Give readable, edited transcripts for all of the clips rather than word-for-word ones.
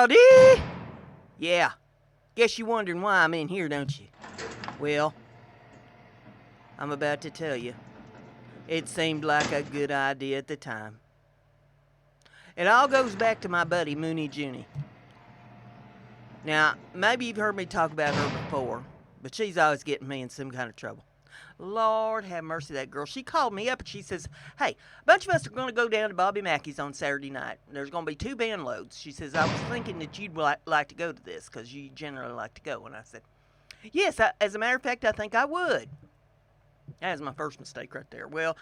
Howdy! Yeah, guess you're wondering why I'm in here, don't you? Well, I'm about to tell you. It seemed like a good idea at the time. It all goes back to my buddy, Mooney Junie. Now, maybe you've heard me talk about her before, but she's always getting me in some kind of trouble. Lord have mercy, that girl. She called me up and she says, hey, a bunch of us are going to go down to Bobby Mackey's on Saturday night. There's going to be 2 band loads. She says, I was thinking that you'd like to go to this because you generally like to go. And I said, yes, as a matter of fact, I think I would. That was my first mistake right there. Well,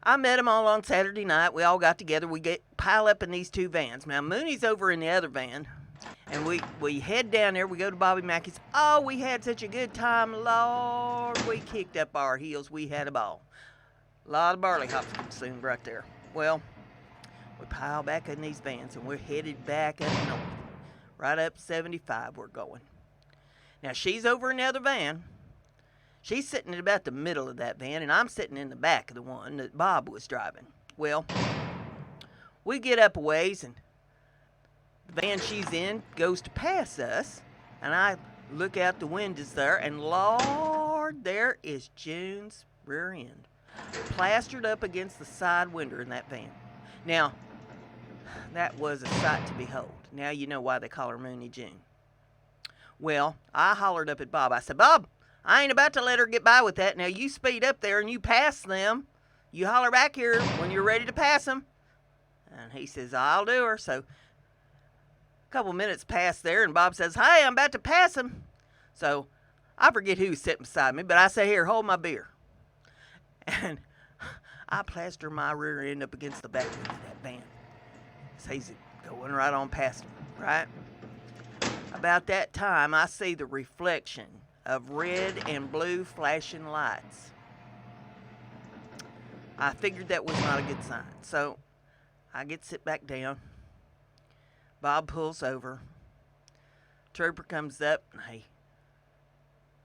I met them all on Saturday night. We all got together. We pile up in these 2 vans. Now, Mooney's over in the other van. And we head down there. We go to Bobby Mackey's. Oh, we had such a good time. Lord, we kicked up our heels. We had a ball. A lot of barley hops consumed right there. Well, we pile back in these vans, and we're headed back up north. Right up 75 we're going. Now, she's over in the other van. She's sitting in about the middle of that van, and I'm sitting in the back of the one that Bob was driving. Well, we get up a ways, and the van she's in goes to pass us, and I look out the windows there, and Lord, there is June's rear end, plastered up against the side window in that van. Now, that was a sight to behold. Now you know why they call her Mooney June. Well, I hollered up at Bob. I said, Bob, I ain't about to let her get by with that. Now you speed up there and you pass them. You holler back here when you're ready to pass them. And he says, I'll do her. So couple minutes passed there, and Bob says, hey, I'm about to pass him. So I forget who's sitting beside me, but I say, here, hold my beer. And I plaster my rear end up against the back of that van. So he's going right on past him, right? About that time, I see the reflection of red and blue flashing lights. I figured that was not a good sign. So I get sit back down. Bob pulls over. Trooper comes up and he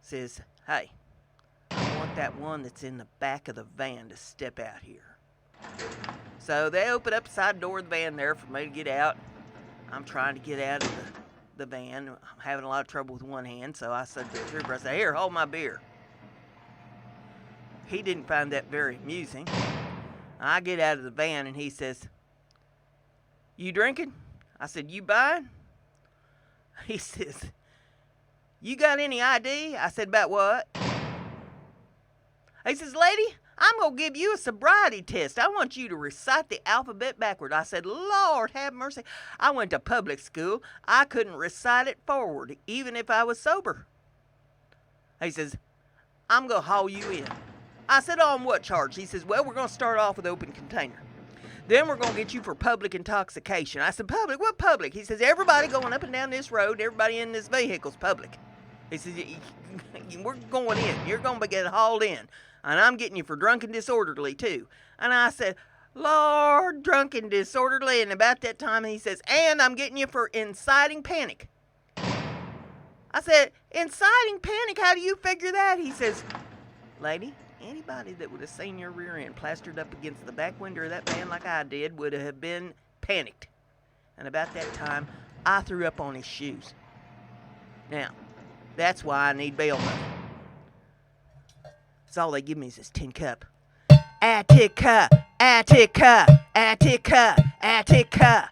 says, hey, I want that one that's in the back of the van to step out here. So they open up the side door of the van there for me to get out. I'm trying to get out of the van. I'm having a lot of trouble with one hand, so I said to the trooper, I said, here, hold my beer. He didn't find that very amusing. I get out of the van and he says, you drinking? I said, you buying? He says, you got any ID? I said, about what? He says, lady, I'm going to give you a sobriety test. I want you to recite the alphabet backward. I said, Lord, have mercy. I went to public school. I couldn't recite it forward, even if I was sober. He says, I'm going to haul you in. I said, on what charge? He says, well, we're going to start off with open container. Then we're going to get you for public intoxication. I said, public? What public? He says, everybody going up and down this road, everybody in this vehicle's public. He says, we're going in. You're going to get hauled in. And I'm getting you for drunk and disorderly, too. And I said, Lord, drunk and disorderly. And about that time, he says, and I'm getting you for inciting panic. I said, inciting panic? How do you figure that? He says, lady, anybody that would have seen your rear end plastered up against the back window of that van like I did would have been panicked. And about that time, I threw up on his shoes. Now, that's why I need bail money. That's all they give me is this tin cup. Attica, Attica, Attica, Attica.